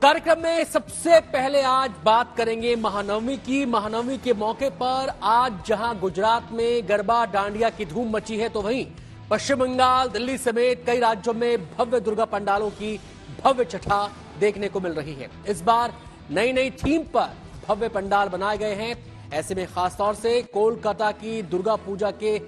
कार्यक्रम में सबसे पहले आज बात करेंगे महानवमी की। महानवमी के मौके पर आज जहां गुजरात में गरबा डांडिया की धूम मची है, तो वहीं पश्चिम बंगाल, दिल्ली समेत कई राज्यों में भव्य दुर्गा पंडालों की भव्य छठा देखने को मिल रही है। इस बार नई नई थीम पर भव्य पंडाल बनाए गए हैं। ऐसे में खासतौर से कोलकाता की दुर्गा पूजा के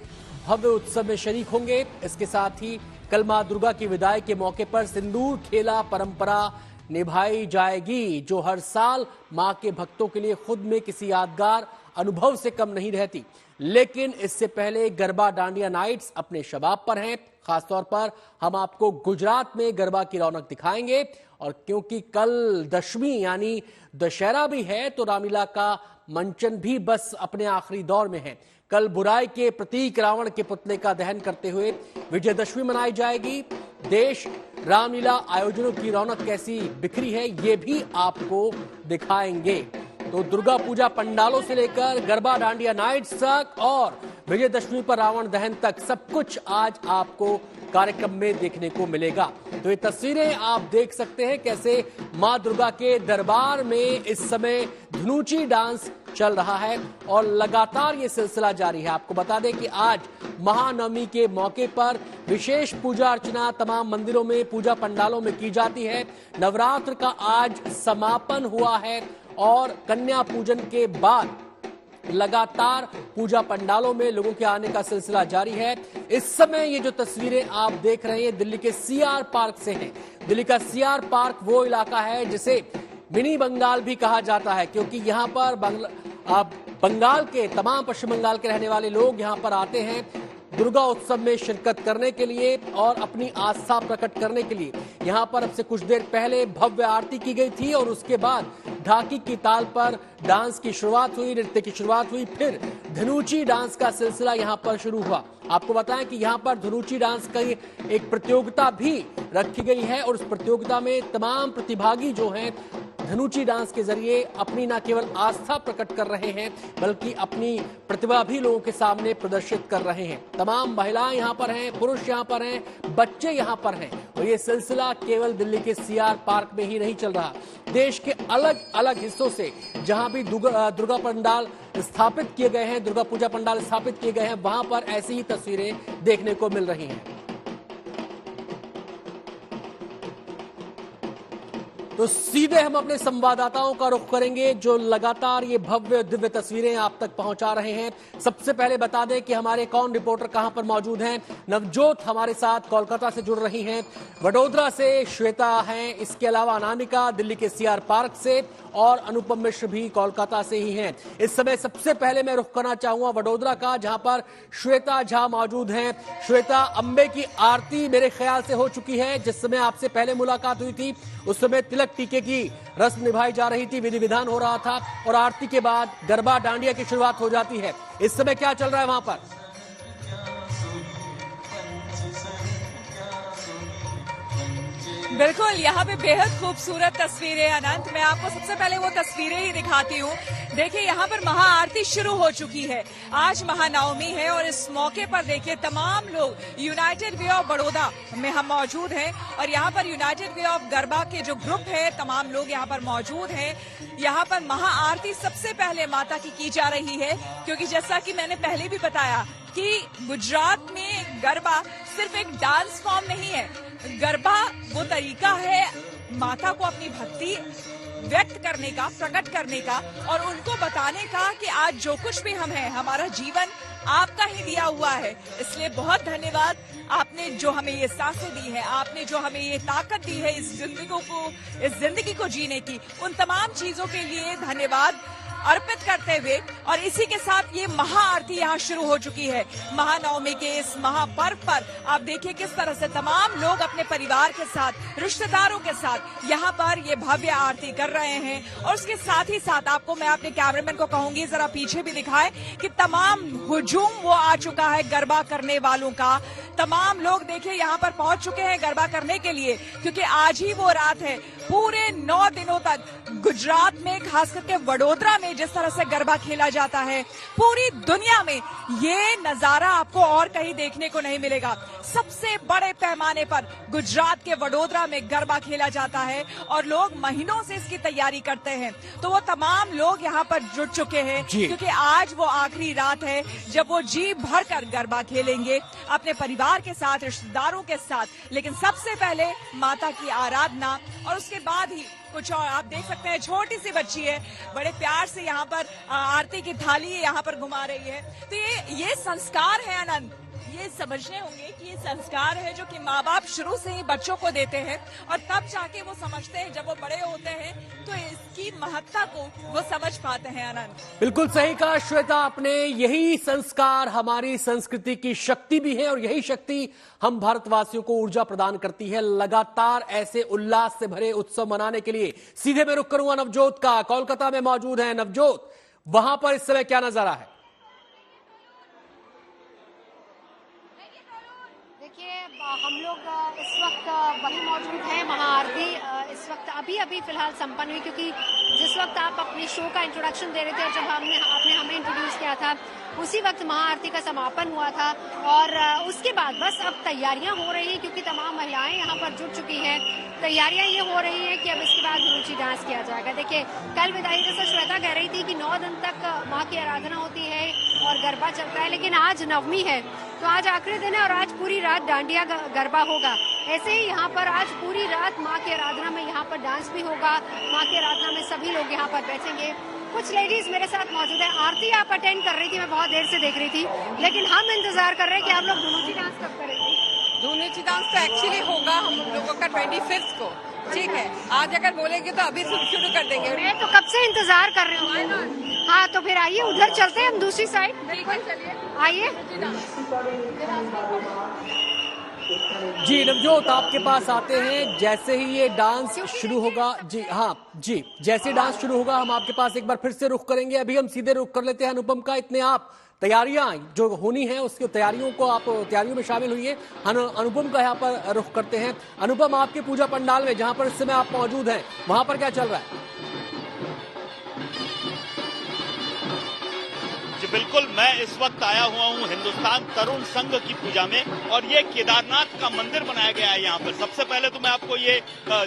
भव्य उत्सव में शरीक होंगे। इसके साथ ही कल मां दुर्गा की विदाई के मौके पर सिंदूर खेला परंपरा निभाई जाएगी, जो हर साल मां के भक्तों के लिए खुद में किसी यादगार अनुभव से कम नहीं रहती। लेकिन इससे पहले गरबा डांडिया नाइट्स अपने शबाब पर हैं। खासतौर पर हम आपको गुजरात में गरबा की रौनक दिखाएंगे, और क्योंकि कल दशमी यानी दशहरा भी है, तो रामलीला का मंचन भी बस अपने आखिरी दौर में है। कल बुराई के प्रतीक रावण के पुतले का दहन करते हुए विजयदशमी मनाई जाएगी। देश रामलीला आयोजनों की रौनक कैसी बिखरी है, ये भी आपको दिखाएंगे। तो दुर्गा पूजा पंडालों से लेकर गरबा डांडिया नाइट्स तक और विजयदशमी पर रावण दहन तक सब कुछ आज आपको कार्यक्रम में देखने को मिलेगा। तो ये तस्वीरें आप देख सकते हैं कैसे मां दुर्गा के दरबार में इस समय धनुची डांस चल रहा है और लगातार ये सिलसिला जारी है। आपको बता दें कि आज महानवमी के मौके पर विशेष पूजा अर्चना तमाम मंदिरों में, पूजा पंडालों में की जाती है। नवरात्र का आज समापन हुआ है और कन्या पूजन के बाद लगातार पूजा पंडालों में लोगों के आने का सिलसिला जारी है। इस समय ये जो तस्वीरें आप देख रहे हैं दिल्ली के सीआर पार्क से हैं। दिल्ली का सीआर पार्क वो इलाका है जिसे मिनी बंगाल भी कहा जाता है, क्योंकि यहाँ पर बंगाल के तमाम पश्चिम बंगाल के रहने वाले लोग यहाँ पर आते हैं दुर्गा उत्सव में शिरकत करने के लिए और अपनी आस्था प्रकट करने के लिए। यहाँ पर अब से कुछ देर पहले भव्य आरती की गई थी और उसके बाद ढाकी की ताल पर डांस की शुरुआत हुई, नृत्य की शुरुआत हुई, फिर धनुची डांस का सिलसिला यहाँ पर शुरू हुआ। आपको बताएं कि यहाँ पर धनुची डांस की एक प्रतियोगिता भी रखी गई है और उस प्रतियोगिता में तमाम प्रतिभागी जो हैं धनुची डांस के जरिए अपनी न केवल आस्था प्रकट कर रहे हैं बल्कि अपनी प्रतिभा भी लोगों के सामने प्रदर्शित कर रहे हैं। तमाम महिलाएं यहाँ पर हैं, पुरुष यहाँ पर हैं, बच्चे यहाँ पर हैं और ये सिलसिला केवल दिल्ली के सीआर पार्क में ही नहीं चल रहा। देश के अलग अलग हिस्सों से जहां भी दुर्गा पंडाल स्थापित किए गए हैं, दुर्गा पूजा पंडाल स्थापित किए गए हैं, वहां पर ऐसी ही तस्वीरें देखने को मिल रही हैं। तो सीधे हम अपने संवाददाताओं का रुख करेंगे जो लगातार ये भव्य दिव्य तस्वीरें आप तक पहुंचा रहे हैं। सबसे पहले बता दें कि हमारे कौन रिपोर्टर कहां पर मौजूद हैं। नवजोत हमारे साथ कोलकाता से जुड़ रही हैं, वडोदरा से श्वेता हैं, इसके अलावा अनामिका दिल्ली के सीआर पार्क से और अनुपम मिश्र भी कोलकाता से ही हैं। इस समय सबसे पहले मैं रुख करना चाहूंगा वडोदरा का, जहां पर श्वेता झा मौजूद हैं। श्वेता, अंबे की आरती मेरे ख्याल से हो चुकी है। जिस समय आपसे पहले मुलाकात हुई थी उस समय तिलक टीके की रस्म निभाई जा रही थी, विधि विधान हो रहा था और आरती के बाद गरबा डांडिया की शुरुआत हो जाती है। इस समय क्या चल रहा है वहां पर? बिल्कुल, यहाँ पे बेहद खूबसूरत तस्वीरें अनंत। मैं आपको सबसे पहले वो तस्वीरें ही दिखाती हूँ। देखिए, यहाँ पर महाआरती शुरू हो चुकी है। आज महानवमी है और इस मौके पर देखिए तमाम लोग यूनाइटेड वे ऑफ बड़ौदा में हम मौजूद हैं और यहाँ पर यूनाइटेड वे ऑफ गरबा के जो ग्रुप है तमाम लोग यहाँ पर मौजूद हैं। यहाँ पर महाआरती सबसे पहले माता की जा रही है, क्योंकि जैसा कि मैंने पहले भी बताया कि गुजरात में गरबा सिर्फ एक डांस फॉर्म नहीं है। गरबा वो तरीका है माता को अपनी भक्ति व्यक्त करने का, प्रकट करने का और उनको बताने का कि आज जो कुछ भी हम हैं, हमारा जीवन आपका ही दिया हुआ है। इसलिए बहुत धन्यवाद, आपने जो हमें ये सांसें दी है, आपने जो हमें ये ताकत दी है इस जिंदगी को जीने की, उन तमाम चीजों के लिए धन्यवाद अर्पित करते हुए और इसी के साथ ये महाआरती यहाँ शुरू हो चुकी है। महानवमी के इस महापर्व पर आप देखिए किस तरह से तमाम लोग अपने परिवार के साथ, रिश्तेदारों के साथ यहाँ पर ये भव्य आरती कर रहे हैं और उसके साथ ही साथ आपको मैं अपने कैमरामैन को कहूंगी जरा पीछे भी दिखाए कि तमाम हुजूम वो आ चुका है गरबा करने वालों का, तमाम लोग देखिए यहाँ पर पहुंच चुके हैं गरबा करने के लिए, क्योंकि आज ही वो रात है। पूरे 9 दिनों तक गुजरात में, खास करके वडोदरा में जिस तरह से गरबा खेला जाता है, पूरी दुनिया में ये नजारा आपको और कहीं देखने को नहीं मिलेगा। सबसे बड़े पैमाने पर गुजरात के वडोदरा में गरबा खेला जाता है और लोग महीनों से इसकी तैयारी करते हैं। तो वो तमाम लोग यहाँ पर जुट चुके हैं, क्योंकि आज वो आखिरी रात है जब वो जी भर कर गरबा खेलेंगे अपने परिवार के साथ, रिश्तेदारों के साथ। लेकिन सबसे पहले माता की आराधना और उसके बाद ही कुछ और। आप देख सकते हैं छोटी सी बच्ची है, बड़े प्यार से यहाँ पर आरती की थाली यहाँ पर घुमा रही है। तो ये संस्कार है आनंद, ये समझने होंगे कि ये संस्कार है जो कि माँ बाप शुरू से ही बच्चों को देते हैं और तब जाके वो समझते हैं, जब वो बड़े होते हैं तो इसकी महत्ता को वो समझ पाते हैं। आनंद, बिल्कुल सही कहा श्वेता आपने। यही संस्कार हमारी संस्कृति की शक्ति भी है और यही शक्ति हम भारतवासियों को ऊर्जा प्रदान करती है लगातार ऐसे उल्लास से भरे उत्सव मनाने के लिए। सीधे मैं रुक करूंगा नवजोत का, कोलकाता में मौजूद है नवजोत, वहां पर इस समय क्या नजारा है? हम लोग इस वक्त वही मौजूद हैं। महाआरती इस वक्त अभी फिलहाल संपन्न हुई, क्योंकि जिस वक्त आप अपने शो का इंट्रोडक्शन दे रहे थे और जब आपने हमें इंट्रोड्यूस किया था उसी वक्त महाआरती का समापन हुआ था और उसके बाद बस अब तैयारियां हो रही हैं, क्योंकि तमाम महिलाएं यहाँ पर जुट चुकी हैं। तैयारियां ये हो रही हैं कि अब इसके बाद धुनुची डांस किया जाएगा। देखिए, कल विदाई जैसा श्वेता कह रही थी कि 9 दिन तक माँ की आराधना होती है और गरबा चलता है, लेकिन आज नवमी है तो आज आखिरी दिन है और आज पूरी रात डांडिया गरबा होगा। ऐसे ही यहाँ पर आज पूरी रात माँ की आराधना में यहाँ पर डांस भी होगा। माँ की आराधना में सभी लोग यहाँ पर बैठेंगे। कुछ लेडीज मेरे साथ मौजूद है। आरती आप अटेंड कर रही थी, मैं बहुत देर से देख रही थी, लेकिन हम इंतजार कर रहे हैं कि आप लोग धुनुची डांस कब करेंगे? धुनुची डांस तो एक्चुअली होगा हम लोगों का 25 को, ठीक है। आज अगर बोलेंगे तो अभी शुरू कर देंगे। मैं तो कब से इंतजार कर रही हूँ। हाँ, तो फिर आइए उधर चलते हैं हम, दूसरी साइड। बिल्कुल, चलिए आइए। जी नवजोत, आपके पास आते हैं। जैसे ही ये डांस शुरू होगा, जी हाँ जी, जैसे डांस शुरू होगा हम आपके पास एक बार फिर से रुख करेंगे। अभी हम सीधे रुख कर लेते हैं अनुपम का। इतने आप तैयारियां जो होनी है उसकी तैयारियों को आप तैयारियों में शामिल हुई है। अनुपम का यहाँ पर रुख करते हैं। अनुपम, आपके पूजा पंडाल में जहां पर इस समय आप मौजूद हैं वहां पर क्या चल रहा है? बिल्कुल, मैं इस वक्त आया हुआ हूँ हिंदुस्तान तरुण संघ की पूजा में और ये केदारनाथ का मंदिर बनाया गया है यहाँ पर। सबसे पहले तो मैं आपको ये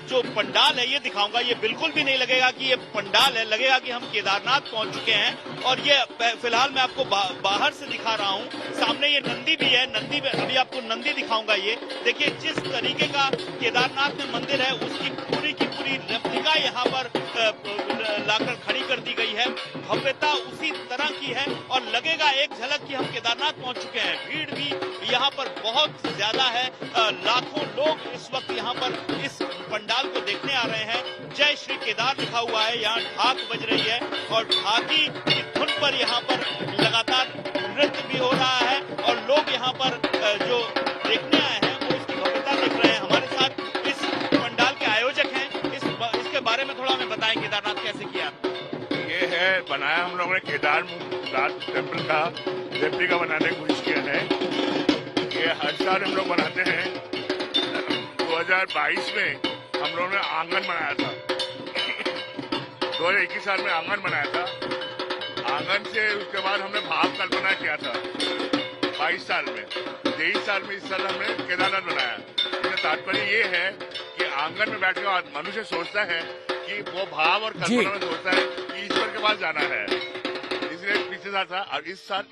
जो पंडाल है ये दिखाऊंगा। ये बिल्कुल भी नहीं लगेगा कि ये पंडाल है, लगेगा कि हम केदारनाथ पहुंच चुके हैं। और ये फिलहाल मैं आपको बाहर से दिखा रहा हूँ। सामने ये नंदी भी है, नंदी में अभी आपको नंदी दिखाऊंगा। ये देखिए जिस तरीके का केदारनाथ में मंदिर है उसकी पूरी की पूरी रेप्लिका यहाँ पर लाकर खड़ी कर दी गई है। भव्यता उसी तरह की है और लगेगा एक झलक कि हम केदारनाथ पहुंच चुके हैं। भीड़ भी यहाँ पर बहुत ज्यादा है। लाखों लोग इस वक्त यहाँ पर इस पंडाल को देखने आ रहे हैं। जय श्री केदार लिखा हुआ है, यहाँ ढाक बज रही है और ढाकी की धुन पर यहाँ पर लगातार नृत्य भी हो रहा है और लोग यहाँ पर जो देखने आए हैं वो इसकी भव्यता देख रहे हैं। हमारे साथ इस पंडाल के आयोजक हैं, इसके बारे में थोड़ा हमें बताएं, केदारनाथ कैसे किया? ये है बनाया हम लोगों ने केदारनाथ टेम्पल का रेप्लिका बनाने की कोशिश किया है। ये हर साल हम लोग बनाते हैं। 2022 में हम लोगों ने आंगन बनाया था। 2021 साल में आंगन बनाया था। आंगन से उसके बाद हमने भाव कल्पना किया था 22 साल में। 23 साल में इस साल हमने केदारनाथ बनाया। इसका तात्पर्य ये है कि आंगन में बैठकर मनुष्य सोचता है कि वो भाव और कल्पना में सोचता है कि ईश्वर के पास जाना है, इसलिए पीछे साल था। और इस साल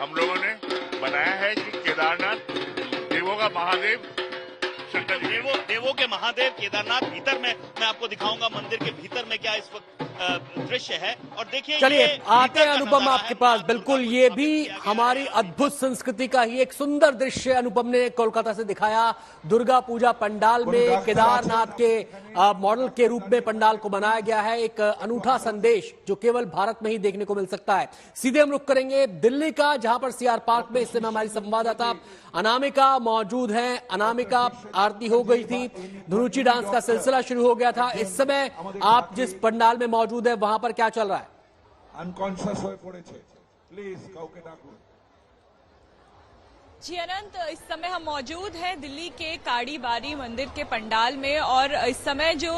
हम लोगों ने बनाया है कि केदारनाथ देवों का महादेव, देवों के महादेव केदारनाथ। भीतर में मैं आपको दिखाऊंगा मंदिर के भीतर में क्या इस वक्त दृश्य है। और देखिए, चलिए आते हैं अनुपम आपके पास। बिल्कुल, ये भी हमारी अद्भुत संस्कृति का ही एक सुंदर दृश्य अनुपम ने कोलकाता से दिखाया। दुर्गा पूजा पंडाल में केदारनाथ के मॉडल के रूप में पंडाल को बनाया गया है। एक अनूठा संदेश जो केवल भारत में ही देखने को मिल सकता है। सीधे हम रुख करेंगे दिल्ली का, जहां पर सीआर पार्क में इस समय हमारी संवाददाता अनामिका मौजूद है। अनामिका, आरती हो गई थी, धुनुची डांस का सिलसिला शुरू हो गया था। इस समय आप जिस पंडाल में मौजूद है वहां पर क्या चल रहा है? अनकॉन्शियस হয়ে পড়েছে, প্লিজ কাউকে ডাকুন। जी अनंत, इस समय हम मौजूद हैं दिल्ली के काड़ी बारी मंदिर के पंडाल में और इस समय जो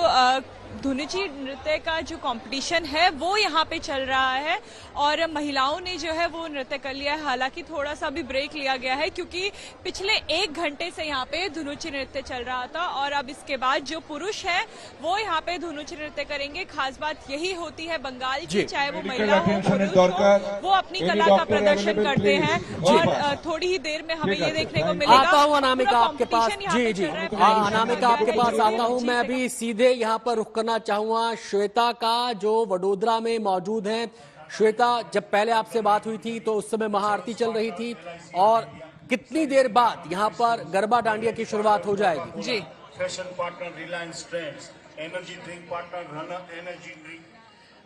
धुनुची नृत्य का जो कंपटीशन है वो यहाँ पे चल रहा है और महिलाओं ने जो है वो नृत्य कर लिया है। हालांकि थोड़ा सा भी ब्रेक लिया गया है क्योंकि पिछले 1 घंटे से यहाँ पे धुनुची नृत्य चल रहा था और अब इसके बाद जो पुरुष है वो यहाँ पे धुनुची नृत्य करेंगे। खास बात यही होती है बंगाल की, चाहे वो महिला हो पुरुष हो, वो अपनी कला का प्रदर्शन करते हैं और थोड़ी ही देर में हमें ये देखने को मिलेगा। आता हूँ अनामिका आपके पास। जी जी अनामिका आपके पास आता हूँ। मैं अभी सीधे यहाँ पर रुक करना चाहूंगा श्वेता का, जो वडोदरा में मौजूद हैं। श्वेता, जब पहले आपसे बात हुई थी तो उस समय महाआरती चल रही थी और कितनी देर बाद यहाँ पर गरबा डांडिया की शुरुआत हो जाएगी? जी, fashion partner Reliance Trends, energy drink partner Runner energy drink.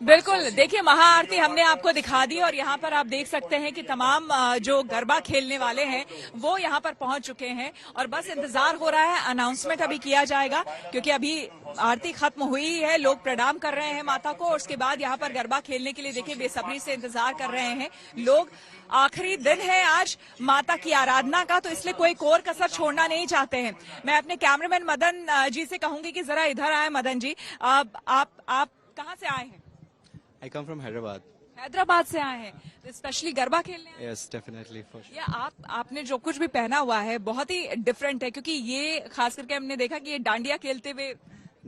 बिल्कुल, देखिए महाआरती हमने आपको दिखा दी और यहाँ पर आप देख सकते हैं कि तमाम जो गरबा खेलने वाले हैं वो यहाँ पर पहुंच चुके हैं और बस इंतजार हो रहा है, अनाउंसमेंट अभी किया जाएगा क्योंकि अभी आरती खत्म हुई है। लोग प्रणाम कर रहे हैं माता को और उसके बाद यहाँ पर गरबा खेलने के लिए देखिए बेसब्री से इंतजार कर रहे हैं लोग। आखिरी दिन है आज माता की आराधना का, तो इसलिए कोई कोर कसर छोड़ना नहीं चाहते हैं। मैं अपने कैमरामैन मदन जी से कहूंगी कि जरा इधर आए। मदन जी, आप कहाँ से आए हैं? I come from Hyderabad. Hyderabad से आए हैं, तो स्पेशली गरबा खेलने? Yes, definitely for sure. या आपने जो कुछ भी पहना हुआ है बहुत ही डिफरेंट है क्योंकि ये खास करके हमने देखा कि ये डांडिया खेलते हुए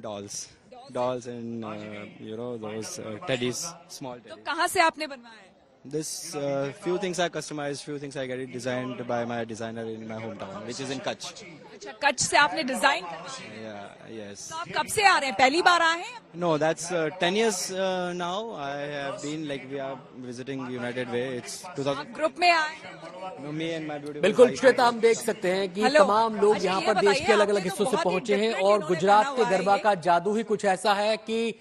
dolls and those teddies, small तो teddies. कहाँ से आपने बनवाया है? This few things I customized, few things I get it designed by my designer in my hometown, which is in Kutch. अच्छा, कच्छ से आपने डिजाइन कर? Yeah, yes. तो आप कब से आ रहे हैं? पहली बार आए हैं? No, that's 10 years now. I have been we are visiting United Way. It's 2000. आप ग्रुप में आए हैं? No, me and my beautiful बिल्कुल wife. श्वेता, हम देख सकते हैं कि हेलो। तमाम लोग अच्छा, यहाँ ये पर देश बताइए, के अलग अलग आपने तो हिस्सों से बहुत ही पहुंचे हैं different और इन्होंने गुजरात पहना के हुआ है गरबा ये। का जादू ही कुछ ऐसा है कि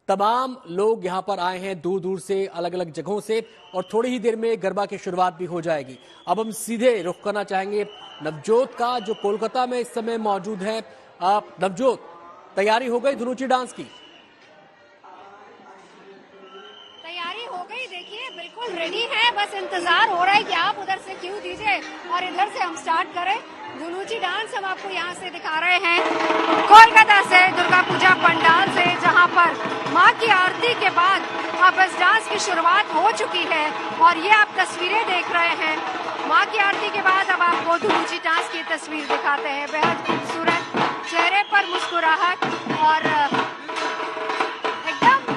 तमाम लोग यहाँ पर आए हैं दूर दूर से, अलग अलग जगहों से और थोड़ी ही देर में गरबा की शुरुआत भी हो जाएगी। अब हम सीधे रुख करना चाहेंगे नवजोत का, जो कोलकाता में इस समय मौजूद है। नवजोत, तैयारी हो गई धुनुची डांस की? तैयारी हो गई, देखिए बिल्कुल रेडी है, बस इंतजार हो रहा है कि आप उधर से क्यों दीजिए और इधर से हम स्टार्ट करें। धुनुची डांस हम आपको यहाँ से दिखा रहे हैं कोलकाता से, दुर्गा पूजा पंडाल से, जहाँ पर माँ की आरती के बाद अब इस डांस की शुरुआत हो चुकी है और ये आप तस्वीरें देख रहे हैं। माँ की आरती के बाद अब आपको धुनुची डांस की तस्वीर दिखाते हैं। बेहद खूबसूरत, चेहरे पर मुस्कुराहट और एकदम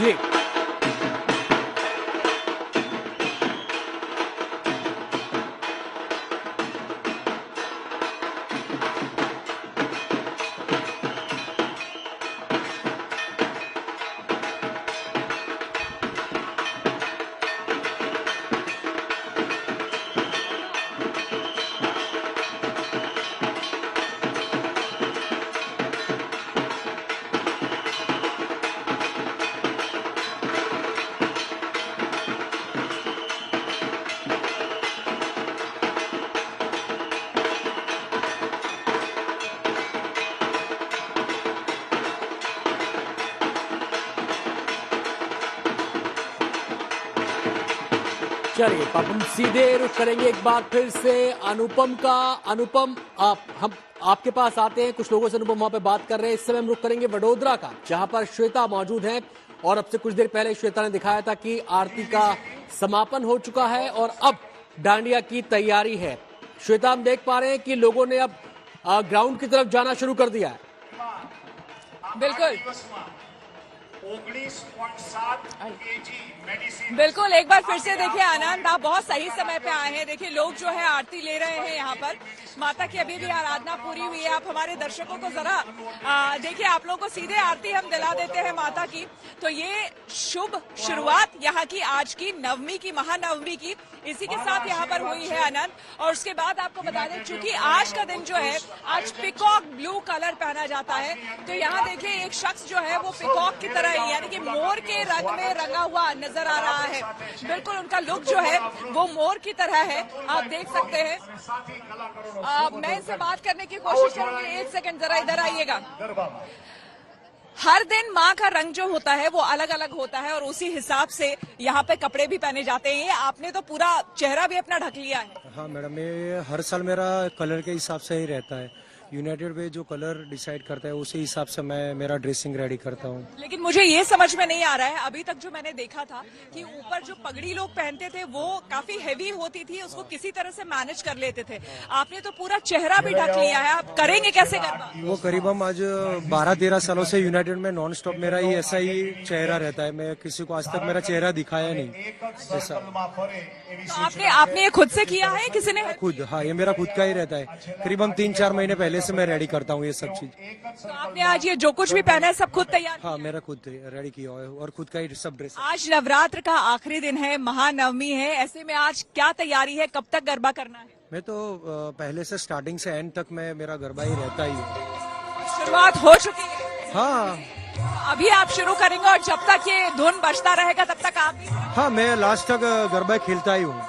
जी चलिए अब हम सीधे रुख करेंगे एक बार फिर से अनुपम का। अनुपम, हम आपके पास आते हैं, कुछ लोगों से अनुपम वहां पे बात कर रहे हैं। इस समय हम रुख करेंगे वडोदरा का, जहां पर श्वेता मौजूद है और अब से कुछ देर पहले श्वेता ने दिखाया था कि आरती का समापन हो चुका है और अब डांडिया की तैयारी है। श्वेता, हम देख पा रहे हैं कि लोगों ने अब ग्राउंड की तरफ जाना शुरू कर दिया है। बिल्कुल 19.7 kg मेडिसिन। बिल्कुल, एक बार फिर से देखिए आनंद, आप बहुत सही समय पे आए हैं। देखिए लोग जो है आरती ले रहे हैं यहाँ पर, माता की अभी भी आराधना पूरी हुई है। आप हमारे दर्शकों को जरा देखिए, आप लोगों को सीधे आरती हम दिला देते हैं माता की। तो ये शुभ शुरुआत यहाँ की आज की नवमी की, महानवमी की, इसी के साथ यहाँ पर हुई है आनंद। और उसके बाद आपको बता दें, चूंकि आज का दिन जो है, आज पिकॉक ब्लू कलर पहना जाता है, तो यहाँ देखिए एक शख्स जो है वो पिकॉक की तरह यानी कि मोर के रंग में रंगा हुआ नजर आ रहा है। बिल्कुल उनका लुक जो है वो मोर की तरह है, आप देख सकते हैं। मैं इनसे बात करने की कोशिश करूंगी। एक सेकंड, जरा इधर आइएगा। हर दिन माँ का रंग जो होता है वो अलग अलग होता है और उसी हिसाब से यहाँ पे कपड़े भी पहने जाते हैं। आपने तो पूरा चेहरा भी अपना ढक लिया है। हाँ मैडम, ये हर साल मेरा कलर के हिसाब से ही रहता है। यूनाइटेड वे जो कलर डिसाइड करता है उसी हिसाब से मैं मेरा ड्रेसिंग रेडी करता हूँ। लेकिन मुझे ये समझ में नहीं आ रहा है, अभी तक जो मैंने देखा था कि ऊपर जो पगड़ी लोग पहनते थे वो काफी हैवी होती थी, उसको किसी तरह से मैनेज कर लेते थे। आपने तो पूरा चेहरा भी ढक लिया है, आप करेंगे कैसे गरबा? वो करीबन आज 12-13 सालों से यूनाइटेड में नॉन स्टॉप मेरा ही ऐसा ही चेहरा रहता है। मैं किसी को आज तक मेरा चेहरा दिखाया नहीं ऐसा। तो आपने ये खुद से किया है, किसी ने? खुद, हाँ, ये मेरा खुद का ही रहता है। करीबन 3-4 महीने पहले से मैं रेडी करता हूँ ये सब चीज। तो आपने आज ये जो कुछ भी पहना है सब खुद तैयार? हाँ, मेरा खुद रेडी किया है और खुद का ही सब ड्रेस। आज नवरात्र का आखिरी दिन है, महानवमी है, ऐसे में आज क्या तैयारी है, कब तक गरबा करना है? मैं तो पहले से स्टार्टिंग से एंड तक मेरा गरबा ही रहता ही है। शुरुआत हो चुकी है? हाँ, अभी आप शुरू करेंगे और जब तक ये धुन बजता रहेगा तब तक आप भी? हाँ, मैं लास्ट तक गरबा खेलता ही हूँ।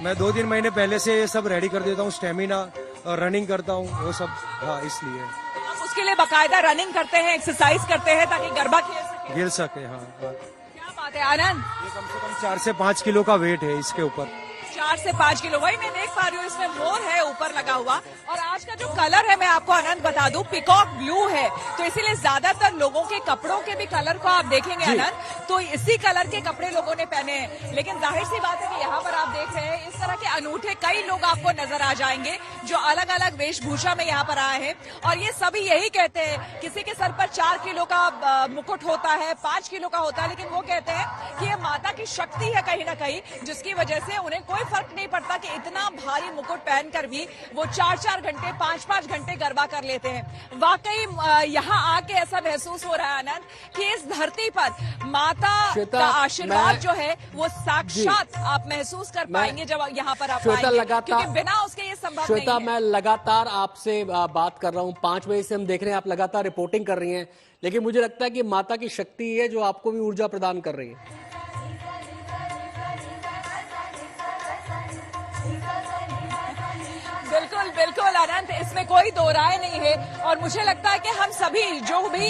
मैं 2-3 महीने पहले से ये सब रेडी कर देता हूँ, स्टेमिना और रनिंग करता हूँ वो सब। हाँ, इसलिए आप उसके लिए बाकायदा रनिंग करते हैं, एक्सरसाइज करते हैं ताकि गरबा खेल सके। हाँ, क्या बात है आनंद, ये कम से कम 4 से 5 किलो का वेट है इसके ऊपर। 4 से 5 किलो, वही मैं देख पा रही हूँ, इसमें मोर है ऊपर लगा हुआ। और आज का जो कलर है, मैं आपको आनंद बता दूं, पिकॉक ब्लू है, तो इसीलिए ज्यादातर लोगों के कपड़ों के भी कलर को आप देखेंगे आनंद, तो इसी कलर के कपड़े लोगों ने पहने हैं। लेकिन जाहिर सी बात है कि यहाँ पर आप देख रहे हैं इस तरह के अनूठे कई लोग आपको नजर आ जाएंगे जो अलग अलग वेशभूषा में यहाँ पर आए हैं। और ये सभी यही कहते हैं, किसी के सर पर 4 किलो का मुकुट होता है, 5 किलो का होता है, लेकिन वो कहते हैं कि ये माता की शक्ति है कहीं ना कहीं, जिसकी वजह से उन्हें कोई फर्क नहीं पड़ता कि इतना भारी मुकुट पहनकर भी वो 4-4 घंटे, 5-5 घंटे गरबा कर लेते हैं। वाकई यहाँ आके ऐसा महसूस हो रहा है आनंद कि इस धरती पर माता का आशीर्वाद जो है वो साक्षात आप महसूस कर पाएंगे जब यहाँ पर आप आएंगे, क्योंकि बिना उसके ये संभव नहीं है। श्वेता, मैं लगातार आपसे बात कर रहा हूँ, 5 बजे से हम देख रहे हैं आप लगातार रिपोर्टिंग कर रही हैं, लेकिन मुझे लगता है कि माता की शक्ति है जो आपको भी ऊर्जा प्रदान कर रही है। बिल्कुल बिल्कुल आनंद, इसमें कोई दो राय नहीं है। और मुझे लगता है कि हम सभी जो भी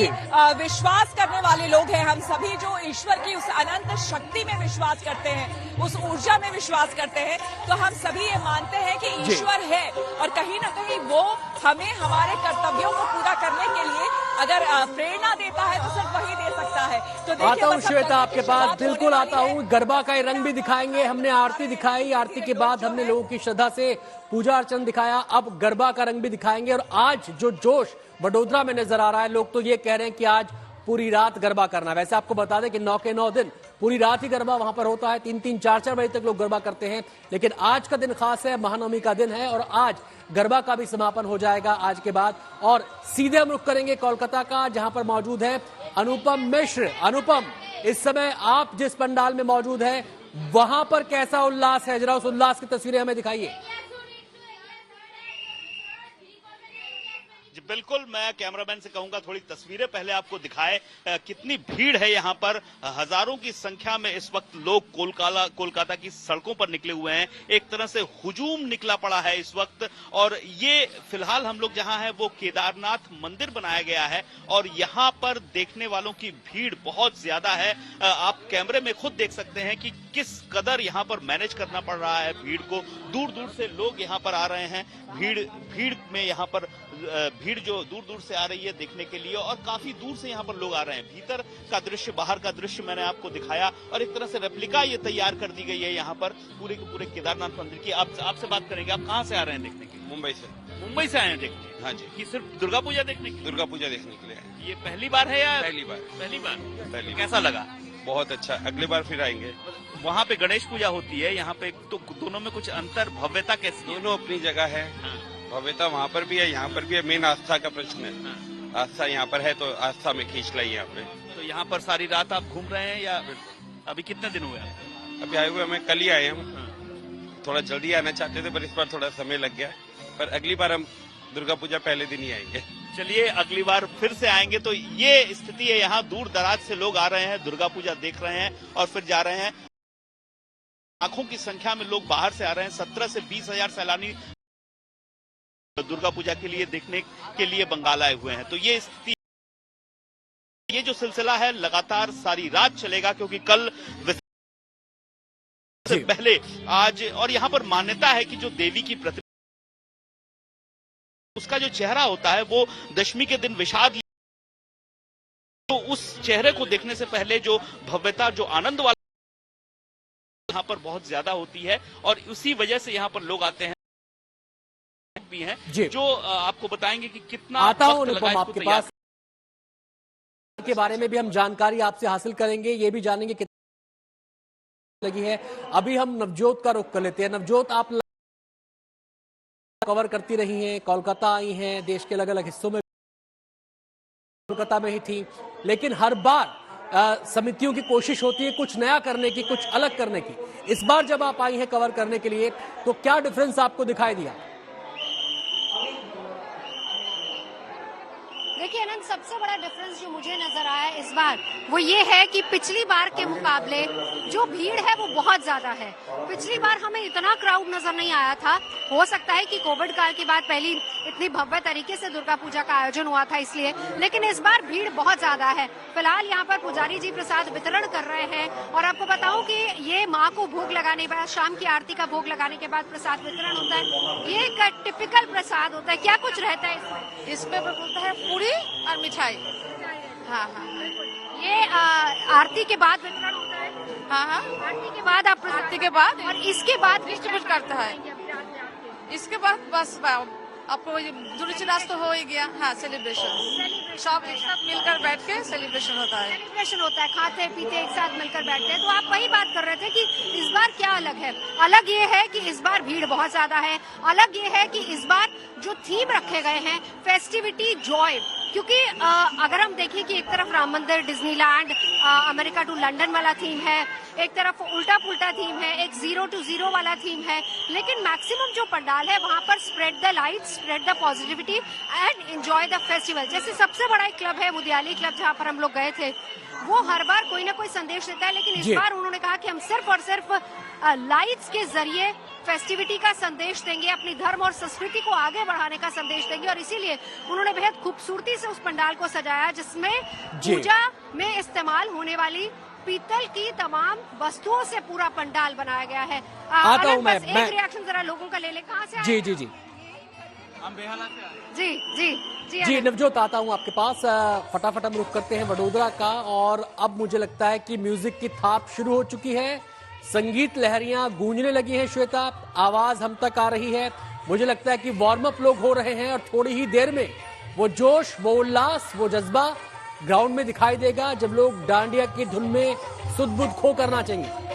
विश्वास करने वाले लोग हैं, हम सभी जो ईश्वर की उस अनंत शक्ति में विश्वास करते हैं, उस ऊर्जा में विश्वास करते हैं, तो हम सभी ये मानते हैं कि ईश्वर है और कहीं ना कहीं वो हमें हमारे कर्तव्यों को पूरा करने के लिए अगर प्रेरणा देता है तो सिर्फ वही दे सकता है। तो आता हूँ श्वेता आपके पास, बिल्कुल आता हूँ। गरबा का रंग भी दिखाएंगे, हमने आरती दिखाई, आरती के बाद हमने लोगों की श्रद्धा से पूजा अर्चन दिखाया, अब गरबा का रंग भी दिखाएंगे। और आज जो जोश वडोदरा में नजर आ रहा है, लोग तो ये कह रहे हैं कि आज पूरी रात गरबा करना। वैसे आपको बता दें कि 9 के 9 दिन पूरी रात ही गरबा वहां पर होता है, 3-3, 4-4 बजे तक लोग गरबा करते हैं, लेकिन आज का दिन खास है, महानवमी का दिन है और आज गरबा का भी समापन हो जाएगा आज के बाद। और सीधे हम रुख करेंगे कोलकाता का, जहां पर मौजूद है अनुपम मिश्र। अनुपम, इस समय आप जिस पंडाल में मौजूद है वहां पर कैसा उल्लास है, जरा उस उल्लास की तस्वीरें हमें दिखाइए। बिल्कुल, मैं कैमरामैन से कहूंगा थोड़ी तस्वीरें पहले आपको दिखाए। कितनी भीड़ है यहाँ पर, हजारों की संख्या में इस वक्त लोग कोलकाता की सड़कों पर निकले हुए हैं। एक तरह से हुजूम निकला पड़ा है इस वक्त। और ये फिलहाल हम लोग जहां हैं वो केदारनाथ मंदिर बनाया गया है और यहाँ पर देखने वालों की भीड़ बहुत ज्यादा है। आप कैमरे में खुद देख सकते हैं कि किस कदर यहाँ पर मैनेज करना पड़ रहा है भीड़ को। दूर दूर से लोग यहाँ पर आ रहे हैं, भीड़ में यहाँ पर भीड़ जो दूर दूर से आ रही है देखने के लिए, और काफी दूर से यहाँ पर लोग आ रहे हैं। भीतर का दृश्य, बाहर का दृश्य मैंने आपको दिखाया, और एक तरह से रेप्लिका ये तैयार कर दी गई है यहाँ पर पूरे के पूरे केदारनाथ मंदिर की। आपसे बात करेंगे, आप कहाँ से आ रहे हैं देखने के लिए? मुंबई से आए हैं देखने? हाँ जी। कि सिर्फ दुर्गा पूजा देखने के? दुर्गा पूजा देखने के लिए। ये पहली बार है या? पहली बार। कैसा लगा? बहुत अच्छा, अगली बार फिर आएंगे। वहाँ पे गणेश पूजा होती है, यहाँ पे तो दोनों में कुछ अंतर, भव्यता कैसी है? दोनों अपनी जगह है। भव्यता वहाँ पर भी है, यहाँ पर भी है। मेन आस्था का प्रश्न है। आस्था यहाँ पर है तो आस्था में खींच लाई यहाँ पे। तो यहाँ पर सारी रात आप घूम रहे हैं या अभी कितने दिन हुए? अभी आए हुए हमें कल ही आए हम। थोड़ा जल्दी आना चाहते थे पर इस बार थोड़ा समय लग गया, पर अगली बार हम दुर्गा पूजा पहले दिन ही आएंगे। चलिए अगली बार फिर से आएंगे। तो ये स्थिति है, यहाँ दूर दराज से लोग आ रहे हैं, दुर्गा पूजा देख रहे हैं और फिर जा रहे हैं। लाखों की संख्या में लोग बाहर से आ रहे हैं। 17 से 20 हजार सैलानी दुर्गा पूजा के लिए देखने के लिए बंगाल आए हुए हैं। तो ये स्थिति, ये जो सिलसिला है लगातार सारी रात चलेगा, क्योंकि कल से पहले आज, और यहाँ पर मान्यता है कि जो देवी की प्रतिमा, उसका जो चेहरा होता है वो दशमी के दिन विषाद, तो उस चेहरे को देखने से पहले जो भव्यता, जो आनंद वाला यहाँ पर बहुत ज्यादा होती है, और उसी वजह से यहाँ पर लोग आते हैं भी हैं, जो आपको बताएंगे कि कितना आता हूं वक्त लगा अनुपम इसको आपके तैयार पास के बारे में भी हम जानकारी आपसे हासिल करेंगे, ये भी जानेंगे कितनी लगी है। अभी हम नवजोत का रुख कर लेते हैं। नवजोत, आप कवर करती रही हैं, कोलकाता आई हैं, देश के अलग अलग हिस्सों में कोलकाता में ही थी, लेकिन हर बार समितियों की कोशिश होती है कुछ नया करने की, कुछ अलग करने की। इस बार जब आप आई हैं कवर करने के लिए, तो क्या डिफरेंस आपको दिखाई दिया? देखिए अनंत, सबसे बड़ा डिफरेंस जो मुझे नजर आया इस बार वो ये है कि पिछली बार के मुकाबले जो भीड़ है वो बहुत ज्यादा है। पिछली बार हमें इतना क्राउड नजर नहीं आया था। हो सकता है कि कोविड काल के बाद पहली इतनी भव्य तरीके से दुर्गा पूजा का आयोजन हुआ था इसलिए, लेकिन इस बार भीड़ बहुत ज्यादा है। फिलहाल यहाँ पर पुजारी जी प्रसाद वितरण कर रहे हैं, और आपको बताऊं कि ये माँ को भोग लगाने के बाद, शाम की आरती का भोग लगाने के बाद प्रसाद वितरण होता है। ये एक टिपिकल प्रसाद होता है। क्या कुछ रहता है इसमें बोलता है पूरी और मिठाई। हाँ, ये आरती के बाद वितरण होता है। हाँ, आरती के बाद आप आरती के बाद, और इसके बाद डिस्ट्रीब्यूट करता है। इसके बाद बस आपको जुलूस तो हो ही गया। हाँ, सेलिब्रेशन सब मिलकर बैठ के सेलिब्रेशन होता है। खाते पीते एक साथ मिलकर बैठते हैं। तो आप वही बात कर रहे थे कि इस बार क्या अलग है। अलग ये है कि इस बार भीड़ बहुत ज्यादा है। अलग ये है कि इस बार जो थीम रखे गए हैं, फेस्टिविटी जॉय, क्योंकि अगर हम देखें कि एक तरफ राम मंदिर, डिज्नीलैंड, अमेरिका टू लंदन वाला थीम है, एक तरफ उल्टा पुल्टा थीम है, एक 0 to 0 वाला थीम है, लेकिन मैक्सिमम जो पंडाल है वहां पर spread the light, spread the positivity and enjoy the festival. जैसे सबसे बड़ा एक क्लब है मुदियाली क्लब, जहां पर हम लोग गए थे, वो हर बार कोई ना कोई संदेश देता है, लेकिन इस बार उन्होंने कहा कि हम सिर्फ और सिर्फ लाइट्स के जरिए फेस्टिविटी का संदेश देंगे, अपनी धर्म और संस्कृति को आगे बढ़ाने का संदेश देंगे, और इसीलिए उन्होंने बेहद खूबसूरती से उस पंडाल को सजाया, जिसमें पूजा में इस्तेमाल होने वाली पीतल की तमाम वस्तुओं से पूरा पंडाल बनाया गया है। आता हूं मैं एक रिएक्शन जरा लोगों का ले ले। कहाँ से? जी जी जी, हम बेहाला से जी जी जी जी नवजोत, आता हूं आपके पास। फटाफट हम रुख करते हैं वडोदरा का, और अब मुझे लगता है कि म्यूजिक की थाप शुरू हो चुकी है, संगीत लहरियां गूंजने लगी हैं। श्वेता, आवाज हम तक आ रही है। मुझे लगता है कि वार्म अप लोग हो रहे हैं, और थोड़ी ही देर में वो जोश, वो उल्लास, वो जज्बा ग्राउंड में दिखाई देगा, जब लोग डांडिया की धुन में सुध-बुध खो कर नाचेंगे।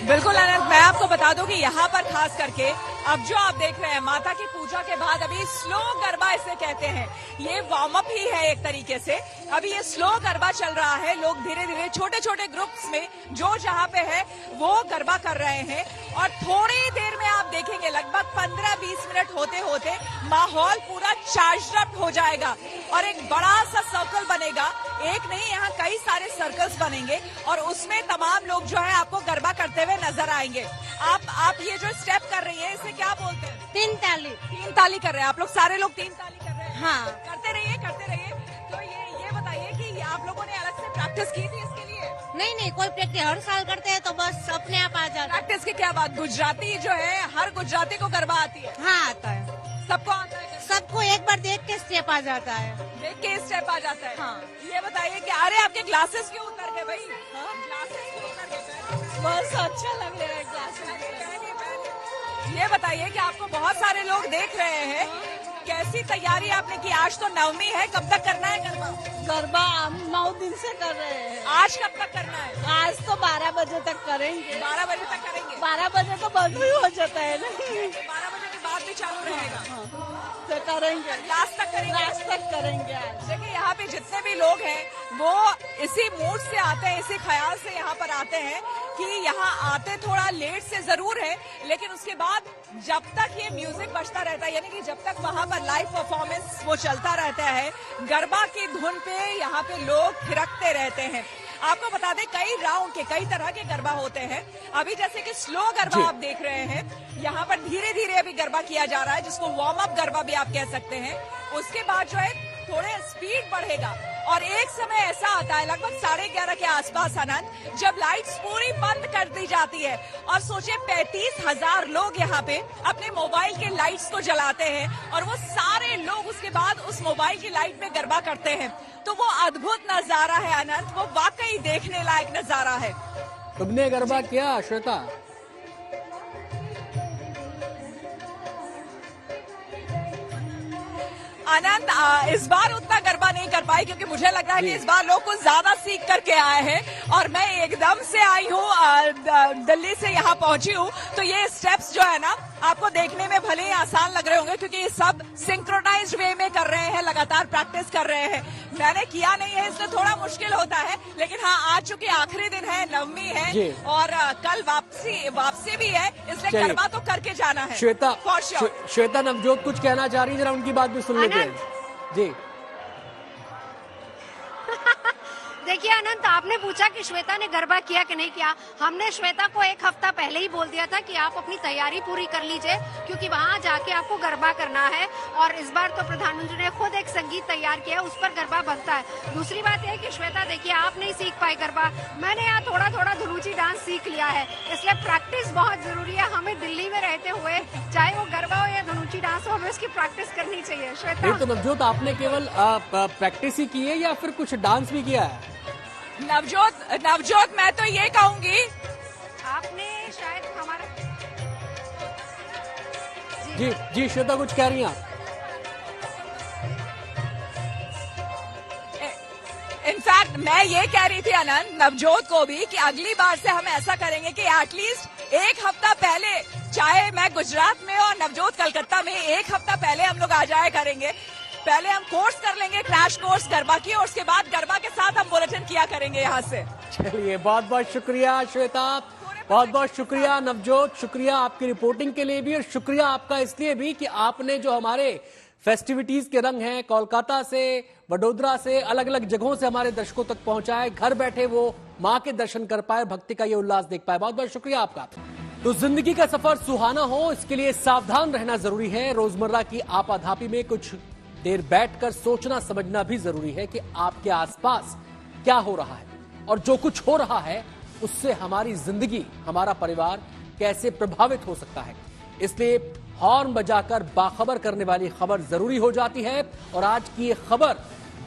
बिल्कुल अनंत, मैं आपको बता दूं कि यहाँ पर खास करके अब जो आप देख रहे हैं, माता की पूजा के बाद अभी स्लो गरबा इसे कहते हैं, ये वार्म अप ही है एक तरीके से। अभी ये स्लो गरबा चल रहा है, लोग धीरे धीरे छोटे छोटे ग्रुप्स में जो जहाँ पे है वो गरबा कर रहे हैं, और थोड़ी देर में आप देखेंगे लगभग 15-20 मिनट होते होते माहौल पूरा चार्ज अप हो जाएगा, और एक बड़ा सा सर्कल बनेगा। एक नहीं, यहाँ कई सारे सर्कल्स बनेंगे, और उसमें तमाम लोग जो है आपको गरबा करते हुए नजर आएंगे। आप ये जो स्टेप कर रही है इसे क्या बोलते हैं? 3 ताली। 3 ताली कर रहे हैं आप लोग, सारे लोग 3 ताली कर रहे हैं। हाँ, करते रहिए करते रहिए। तो ये बता प्रैक्टिस की थी इसके लिए? नहीं, कोई प्रैक्टिस हर साल करते हैं तो बस अपने आप आ जाता है। प्रैक्टिस की क्या बात, गुजराती जो है हर गुजराती को गरबा आती है। हाँ, आता है, सबको आता है, सबको एक बार देख के स्टेप आ जाता है। देख के स्टेप आ जाता है। हाँ। ये बताइए कि अरे आपके ग्लासेस क्यों उतर गए भाई? ग्लासेस क्यों उतर गए? बस अच्छा लग रहा है क्लास। ये बताइए कि आपको बहुत सारे लोग देख रहे हैं, कैसी तैयारी आपने की? आज तो नवमी है, कब तक करना है गरबा? गरबा हम 9 दिन से कर रहे हैं। आज कब तक करना है? आज तो 12 बजे तक करेंगे। 12 बजे तक करेंगे। 12 बजे तो बंद ही हो जाता है ना। 12 बजे के बाद भी चालू रहेगा। तो करेंगे, लास्ट तक करेंगे। लास्ट तक करेंगे आज। देखिए यहाँ पे जितने भी लोग हैं वो इसी मूड से आते हैं, इसी ख्याल से यहाँ पर आते हैं कि यहाँ आते थोड़ा लेट से जरूर है, लेकिन उसके बाद जब तक ये म्यूजिक बजता रहता है, यानी कि जब तक वहाँ पर लाइव परफॉर्मेंस वो चलता रहता है, गरबा की धुन पे यहाँ पे लोग थिरकते रहते हैं। आपको बता दें कई राउंड के, कई तरह के गरबा होते हैं। अभी जैसे कि स्लो गरबा आप देख रहे हैं, यहाँ पर धीरे धीरे अभी गरबा किया जा रहा है, जिसको वार्म अप गरबा भी आप कह सकते हैं। उसके बाद जो है थोड़े स्पीड बढ़ेगा और एक समय ऐसा आता है लगभग 11:30 के आसपास आनंद, जब लाइट्स पूरी बंद कर दी जाती है और सोचिए 35,000 लोग यहाँ पे अपने मोबाइल के लाइट्स को जलाते हैं और वो सारे लोग उसके बाद उस मोबाइल की लाइट में गरबा करते हैं। तो वो अद्भुत नजारा है अनंत, वो वाकई देखने लायक नजारा है। तुमने गरबा किया श्वेता? अनंत इस बार उतना गरबा नहीं कर पाई क्योंकि मुझे लग रहा है कि इस बार लोग कुछ ज्यादा सीख करके आए हैं और मैं एकदम से आई हूँ, दिल्ली से यहाँ पहुंची हूँ। तो ये स्टेप्स जो है ना आपको देखने में भले ही आसान लग रहे होंगे क्योंकि ये सब सिंक्रोनाइज्ड वे में कर रहे हैं, लगातार प्रैक्टिस कर रहे हैं। मैंने किया नहीं है इसलिए थोड़ा मुश्किल होता है, लेकिन हाँ आज चूंकि आखिरी दिन है, नवमी है और कल वापसी भी है, इसलिए गरबा तो करके जाना है। Shweta, For sure। श्वेता नवजोत कुछ कहना चाह रही है, जरा उनकी बात भी सुन लेते हैं। जी देखिए अनंत, आपने पूछा कि श्वेता ने गरबा किया कि नहीं किया। हमने श्वेता को एक हफ्ता पहले ही बोल दिया था कि आप अपनी तैयारी पूरी कर लीजिए क्योंकि वहाँ जाके आपको गरबा करना है और इस बार तो प्रधानमंत्री ने खुद एक संगीत तैयार किया, उस पर गरबा बनता है। दूसरी बात यह कि श्वेता देखिए आप नहीं सीख पाई गरबा, मैंने यहाँ थोड़ा थोड़ा धुलूची डांस सीख लिया है, इसलिए प्रैक्टिस बहुत जरूरी है। हमें दिल्ली में रहते हुए चाहे वो गरबा हो या धुलूची डांस हो, हमें उसकी प्रैक्टिस करनी चाहिए। श्वेता तो नवजोत आपने केवल प्रैक्टिस ही की है या फिर कुछ डांस भी किया है? नवजोत मैं तो ये कहूंगी, आपने शायद हमारा जी श्वेता कुछ कह रही हैं आप? इनफैक्ट मैं ये कह रही थी आनंद नवजोत को भी कि अगली बार से हम ऐसा करेंगे कि एटलीस्ट एक हफ्ता पहले, चाहे मैं गुजरात में और नवजोत कलकत्ता में, एक हफ्ता पहले हम लोग आ जाया करेंगे। पहले हम कोर्स कर लेंगे, क्रैश कोर्स गरबा की, और उसके बाद गरबा के साथ हम बुलेटिन किया करेंगे यहाँ से। चलिए बहुत बहुत शुक्रिया श्वेता, बहुत बहुत शुक्रिया नवजोत, शुक्रिया आपकी रिपोर्टिंग के लिए भी और शुक्रिया आपका इसलिए भी कि आपने जो हमारे फेस्टिविटीज के रंग हैं कोलकाता से, वडोदरा से, अलग अलग जगहों से हमारे दर्शकों तक पहुंचाए, घर बैठे वो मां के दर्शन कर पाए, भक्ति का ये उल्लास देख पाए। बहुत बहुत शुक्रिया आपका। तो जिंदगी का सफर सुहाना हो इसके लिए सावधान रहना जरूरी है। रोजमर्रा की आपाधापी में कुछ देर बैठकर सोचना समझना भी जरूरी है कि आपके आसपास क्या हो रहा है और जो कुछ हो रहा है उससे हमारी जिंदगी, हमारा परिवार कैसे प्रभावित हो सकता है। इसलिए हॉर्न बजाकर बाखबर करने वाली खबर जरूरी हो जाती है और आज की ये खबर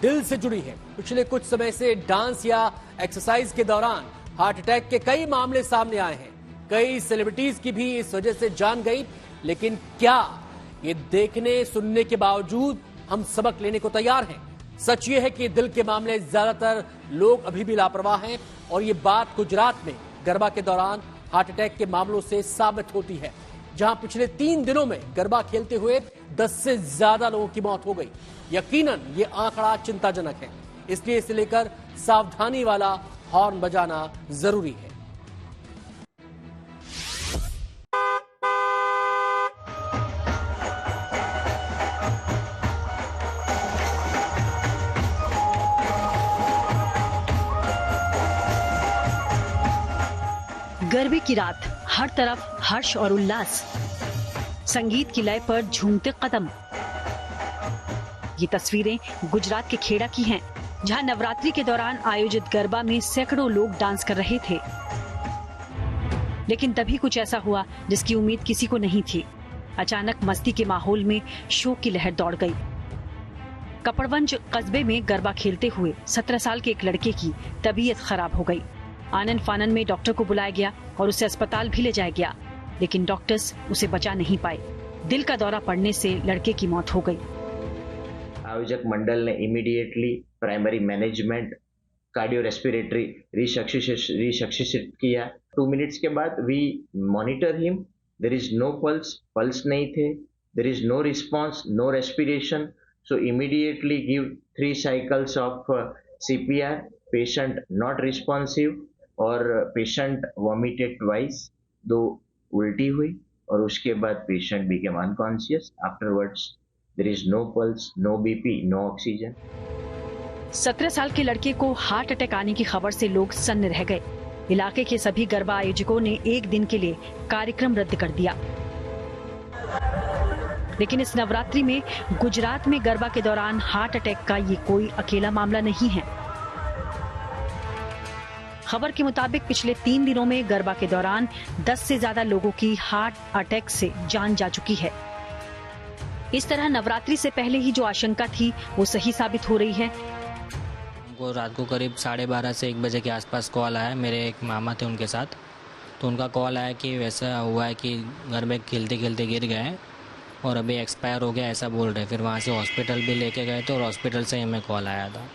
दिल से जुड़ी है। पिछले कुछ समय से डांस या एक्सरसाइज के दौरान हार्ट अटैक के कई मामले सामने आए हैं, कई सेलिब्रिटीज की भी इस वजह से जान गई। लेकिन क्या ये देखने सुनने के बावजूद हम सबक लेने को तैयार हैं? सच ये है कि दिल के मामले ज्यादातर लोग अभी भी लापरवाह हैं और ये बात गुजरात में गरबा के दौरान हार्ट अटैक के मामलों से साबित होती है, जहां पिछले 3 दिनों में गरबा खेलते हुए 10 से ज्यादा लोगों की मौत हो गई। यकीनन ये आंकड़ा चिंताजनक है, इसलिए इसे लेकर सावधानी वाला हॉर्न बजाना जरूरी है। गरबे की रात, हर तरफ हर्ष और उल्लास, संगीत की लय पर झूमते कदम। ये तस्वीरें गुजरात के खेड़ा की हैं, जहां नवरात्रि के दौरान आयोजित गरबा में सैकड़ों लोग डांस कर रहे थे। लेकिन तभी कुछ ऐसा हुआ जिसकी उम्मीद किसी को नहीं थी। अचानक मस्ती के माहौल में शोक की लहर दौड़ गई। कपड़वंज कस्बे में गरबा खेलते हुए 17 साल के एक लड़के की तबीयत खराब हो गई। आनन फानन में डॉक्टर को बुलाया गया और उसे अस्पताल भी ले जाया गया, लेकिन डॉक्टर्स उसे बचा नहीं पाए। दिल का दौरा पड़ने से लड़के की मौत हो गई। आयोजक मंडल ने immediately primary management cardio respiratory resuscitate किया। 2 मिनट्स के बाद we monitor him, there is no pulse नहीं थे, there is no response, no respiration, so immediately give 3 cycles of CPR, patient not responsive और पेशेंट वॉमिटेड ट्वाइस, 2 उल्टी हुई और उसके बाद patient became unconscious. Afterwards there is no pulse, no BP, no oxygen. 17 साल के लड़के को हार्ट अटैक आने की खबर से लोग सन्न रह गए। इलाके के सभी गरबा आयोजकों ने एक दिन के लिए कार्यक्रम रद्द कर दिया। लेकिन इस नवरात्रि में गुजरात में गरबा के दौरान हार्ट अटैक का ये कोई अकेला मामला नहीं है। खबर के मुताबिक पिछले 3 दिनों में गरबा के दौरान 10 से ज्यादा लोगों की हार्ट अटैक से जान जा चुकी है। इस तरह नवरात्रि से पहले ही जो आशंका थी वो सही साबित हो रही है। हमको रात को करीब 12:30 से 1 बजे के आसपास कॉल आया। मेरे एक मामा थे उनके साथ, तो उनका कॉल आया कि वैसा हुआ है कि घर में खेलते खेलते गिर गए और अभी एक्सपायर हो गया, ऐसा बोल रहे। फिर वहाँ से हॉस्पिटल भी लेके गए थे और हॉस्पिटल से हमें कॉल आया था।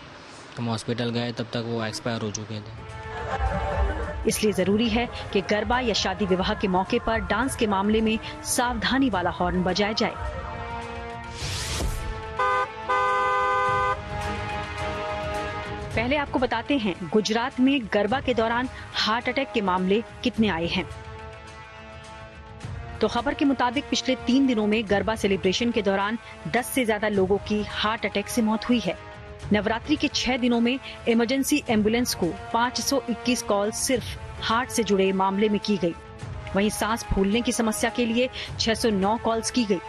हम हॉस्पिटल गए, तब तक वो एक्सपायर हो चुके थे। इसलिए जरूरी है कि गरबा या शादी विवाह के मौके पर डांस के मामले में सावधानी वाला हॉर्न बजाया जाए। पहले आपको बताते हैं गुजरात में गरबा के दौरान हार्ट अटैक के मामले कितने आए हैं। तो खबर के मुताबिक पिछले 3 दिनों में गरबा सेलिब्रेशन के दौरान 10 से ज्यादा लोगों की हार्ट अटैक से मौत हुई है। नवरात्रि के 6 दिनों में इमरजेंसी एम्बुलेंस को 521 कॉल सिर्फ हार्ट से जुड़े मामले में की गई। वहीं सांस फूलने की समस्या के लिए 609 कॉल्स की गई।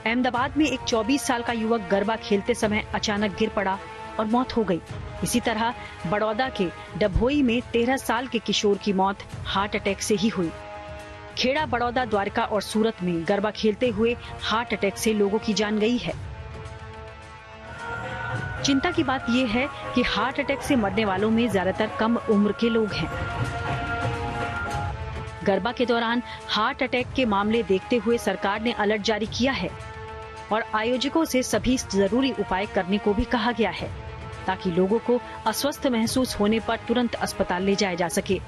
अहमदाबाद में एक 24 साल का युवक गरबा खेलते समय अचानक गिर पड़ा और मौत हो गई। इसी तरह बड़ौदा के डभोई में 13 साल के किशोर की मौत हार्ट अटैक से ही हुई। खेड़ा, बड़ौदा, द्वारका और सूरत में गरबा खेलते हुए हार्ट अटैक से लोगों की जान गई है। चिंता की बात यह है कि हार्ट अटैक से मरने वालों में ज्यादातर कम उम्र के लोग हैं। गरबा के दौरान हार्ट अटैक के मामले देखते हुए सरकार ने अलर्ट जारी किया है और आयोजकों से सभी जरूरी उपाय करने को भी कहा गया है, ताकि लोगों को अस्वस्थ महसूस होने पर तुरंत अस्पताल ले जाया जा सके।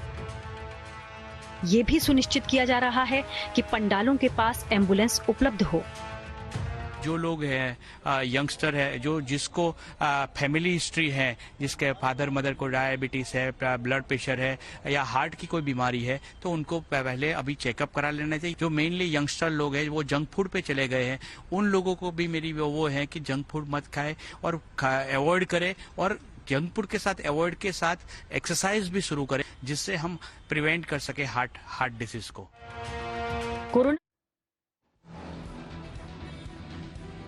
ये भी सुनिश्चित किया जा रहा है कि पंडालों के पास एम्बुलेंस उपलब्ध हो। जो लोग हैं यंगस्टर है, जो जिसको फैमिली हिस्ट्री है, जिसके फादर मदर को डायबिटीज है, ब्लड प्रेशर है या हार्ट की कोई बीमारी है, तो उनको पहले अभी चेकअप करा लेना चाहिए। जो मेनली यंगस्टर लोग हैं वो जंक फूड पे चले गए हैं, उन लोगों को भी मेरी वो है कि जंक फूड मत खाए और अवॉइड करें, और जंक फूड के साथ अवॉइड के साथ एक्सरसाइज भी शुरू करें, जिससे हम प्रिवेंट कर सके हार्ट डिसीज को। कोरोना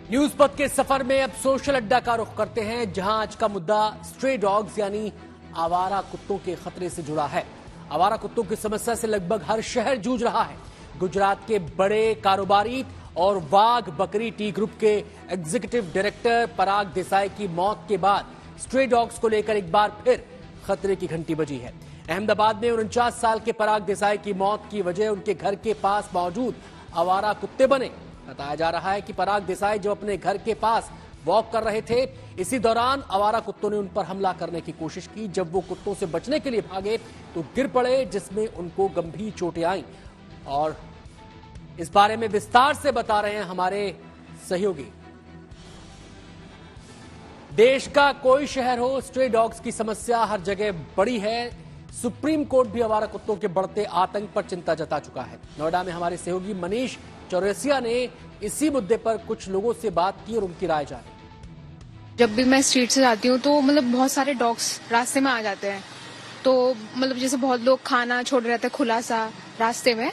न्यूज पथ के सफर में अब सोशल अड्डा का रुख करते हैं, जहां आज का मुद्दा स्ट्रे डॉग्स यानी आवारा कुत्तों के खतरे से जुड़ा है। आवारा कुत्तों की समस्या से लगभग हर शहर जूझ रहा है। गुजरात के बड़े कारोबारी और वाघ बकरी टी ग्रुप के एग्जीक्यूटिव डायरेक्टर पराग देसाई की मौत के बाद स्ट्रे डॉग्स को लेकर एक बार फिर खतरे की घंटी बजी है। अहमदाबाद में 49 साल के पराग देसाई की मौत की वजह उनके घर के पास मौजूद आवारा कुत्ते बने। बताया जा रहा है कि पराग देसाई जो अपने घर के पास वॉक कर रहे थे, इसी दौरान आवारा कुत्तों ने उन पर हमला करने की कोशिश की। जब वो कुत्तों से बचने के लिए भागे तो गिर पड़े, जिसमें उनको गंभीर चोटें आईं। और इस बारे में विस्तार से बता रहे हैं हमारे सहयोगी। देश का कोई शहर हो, स्ट्रे डॉग्स की समस्या हर जगह बड़ी है। सुप्रीम कोर्ट भी आवारा कुत्तों के बढ़ते आतंक पर चिंता जता चुका है। नोएडा में हमारे सहयोगी मनीष चौरसिया ने इसी मुद्दे पर कुछ लोगों से बात की और उनकी राय जानी। जब भी मैं स्ट्रीट से जाती हूँ तो मतलब बहुत सारे डॉग्स रास्ते में आ जाते हैं, तो मतलब जैसे बहुत लोग खाना छोड़ रहे थे खुला सा रास्ते में,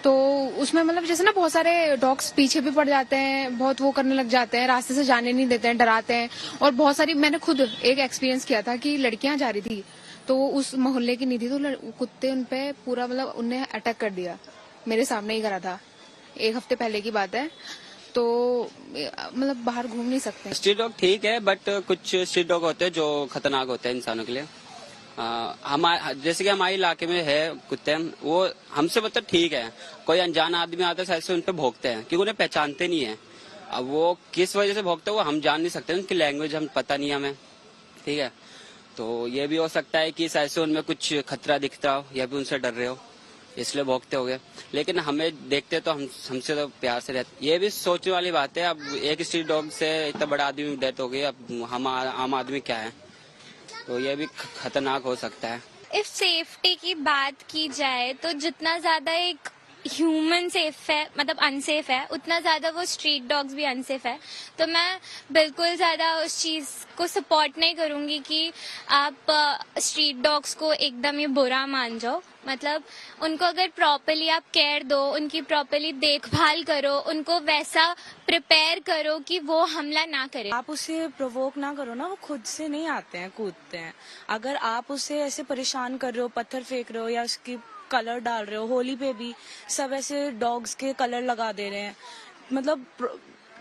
तो उसमें मतलब जैसे ना बहुत सारे डॉग्स पीछे भी पड़ जाते हैं, बहुत वो करने लग जाते हैं, रास्ते से जाने नहीं देते हैं, डराते हैं। और बहुत सारी, मैंने खुद एक एक्सपीरियंस किया था कि लड़कियां जा रही थी तो उस मोहल्ले की नहीं थी, तो कुत्ते उन पे पूरा मतलब उनने अटैक कर दिया, मेरे सामने ही करा था, 1 हफ्ते पहले की बात है। तो मतलब बाहर घूम नहीं सकते। स्ट्रीट डॉग ठीक है, बट कुछ स्ट्रीट डॉग होते हैं जो खतरनाक होते हैं इंसानों के लिए। जैसे कि हमारे इलाके में है कुत्ते, वो हमसे मतलब ठीक है, कोई अनजान आदमी आता है ऐसे उन पे भौंकते हैं क्योंकि उन्हें पहचानते नहीं है। अब वो किस वजह से भौंकते हैं वो हम जान नहीं सकते, उनकी लैंग्वेज हम पता नहीं हमें, ठीक है। तो ये भी हो सकता है कि ऐसे उनमें कुछ खतरा दिखता हो या भी उनसे डर रहे हो इसलिए भौंकते हो गए, लेकिन हमें देखते तो हमसे तो प्यार से रहते। ये भी सोचने वाली बात है, अब एक स्ट्रीट डॉग से इतना बड़ा आदमी डेथ हो गई, अब हम आम आदमी क्या है, तो ये भी खतरनाक हो सकता है। इफ सेफ्टी की बात की जाए तो जितना ज्यादा एक ह्यूमन सेफ है, मतलब अनसेफ है, उतना ज्यादा वो स्ट्रीट डॉग्स भी अनसेफ है। तो मैं बिल्कुल ज्यादा उस चीज को सपोर्ट नहीं करूंगी कि आप स्ट्रीट डॉग्स को एकदम ही बुरा मान जाओ। मतलब उनको अगर प्रॉपर्ली आप केयर दो, उनकी प्रॉपर्ली देखभाल करो, उनको वैसा प्रिपेयर करो कि वो हमला ना करे। आप उसे प्रोवोक ना करो ना, वो खुद से नहीं आते हैं, कूदते हैं। अगर आप उसे ऐसे परेशान कर रहे हो, पत्थर फेंक रहे हो या उसकी कलर डाल रहे हो, होली पे भी सब ऐसे डॉग्स के कलर लगा दे रहे हैं, मतलब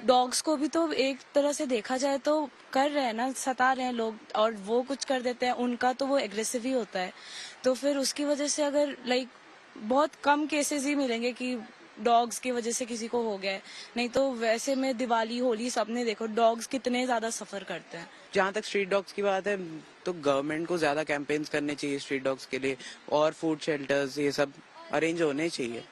डॉग्स को भी तो एक तरह से देखा जाए तो कर रहे हैं ना, सता रहे हैं लोग, और वो कुछ कर देते हैं उनका तो वो एग्रेसिव ही होता है। तो फिर उसकी वजह से अगर बहुत कम केसेस ही मिलेंगे कि डॉग्स की वजह से किसी को हो गया है, नहीं तो वैसे में दिवाली होली सबने देखो डॉग्स कितने ज्यादा सफर करते हैं। जहाँ तक स्ट्रीट डॉग्स की बात है तो गवर्नमेंट को ज्यादा कैंपेन्स करने चाहिए स्ट्रीट डॉग्स के लिए, और फूड शेल्टर्स ये सब अरेंज होने चाहिए।